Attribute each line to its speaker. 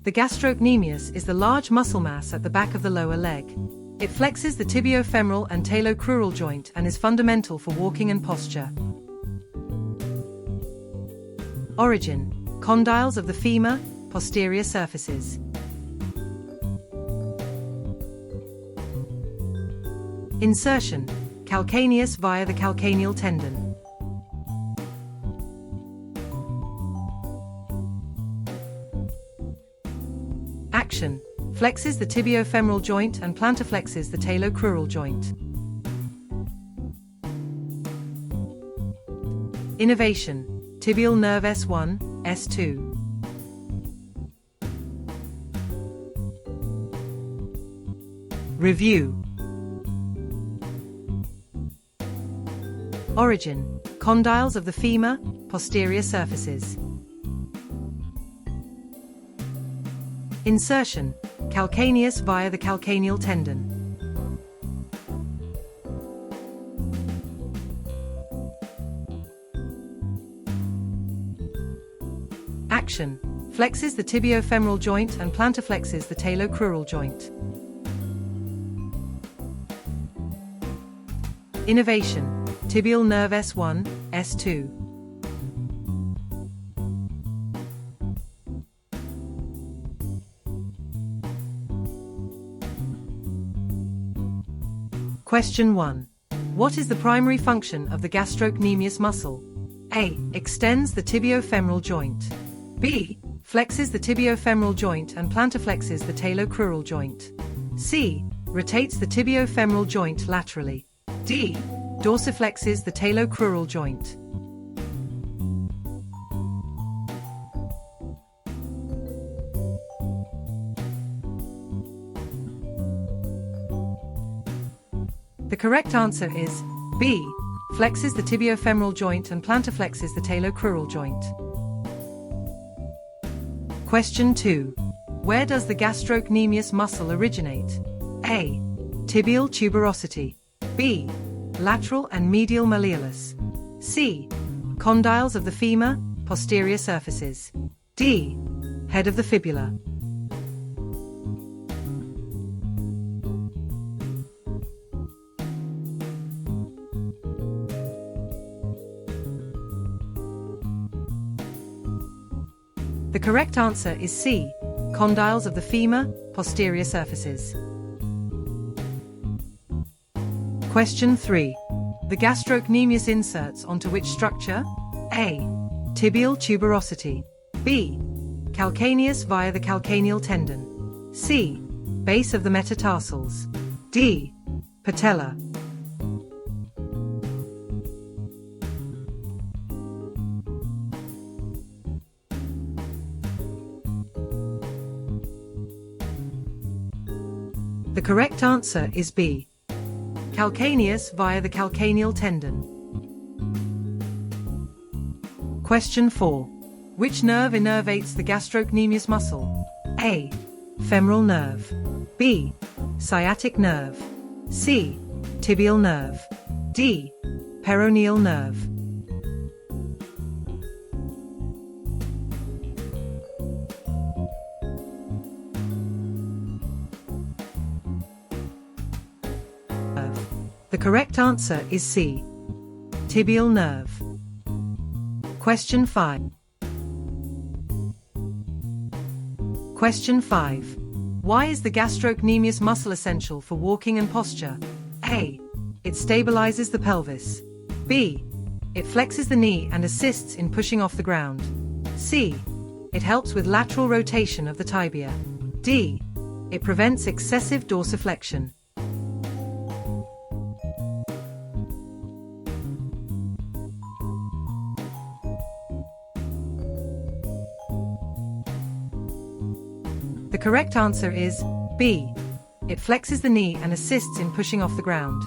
Speaker 1: The gastrocnemius is the large muscle mass at the back of the lower leg. It flexes the tibiofemoral and talocrural joint and is fundamental for walking and posture. Origin: condyles of the femur, posterior surfaces. Insertion: calcaneus via the calcaneal tendon. Action: flexes the tibiofemoral joint and plantarflexes the talocrural joint. Innervation: tibial nerve S1, S2. Review. Origin: condyles of the femur, posterior surfaces. Insertion: calcaneus via the calcaneal tendon. Action: flexes the tibiofemoral joint and plantarflexes the talocrural joint. Innervation: tibial nerve S1, S2. Question 1. What is the primary function of the gastrocnemius muscle? A. Extends the tibiofemoral joint. B. Flexes the tibiofemoral joint and plantarflexes the talocrural joint. C. Rotates the tibiofemoral joint laterally. D. Dorsiflexes the talocrural joint. The correct answer is B. Flexes the tibiofemoral joint and plantarflexes the talocrural joint. Question 2. Where does the gastrocnemius muscle originate? A. Tibial tuberosity. B. Lateral and medial malleolus. C. Condyles of the femur, posterior surfaces. D. Head of the fibula. The correct answer is C. Condyles of the femur, posterior surfaces. Question 3. The gastrocnemius inserts onto which structure? A. Tibial tuberosity. B. Calcaneus via the calcaneal tendon. C. Base of the metatarsals. D. Patella. The correct answer is B. Calcaneus via the calcaneal tendon. Question 4. Which nerve innervates the gastrocnemius muscle? A. Femoral nerve. B. Sciatic nerve. C. Tibial nerve. D. Peroneal nerve. The correct answer is C. Tibial nerve. Question 5. Question 5. Why is the gastrocnemius muscle essential for walking and posture? A. It stabilizes the pelvis. B. It flexes the knee and assists in pushing off the ground. C. It helps with lateral rotation of the tibia. D. It prevents excessive dorsiflexion. The correct answer is B. It flexes the knee and assists in pushing off the ground.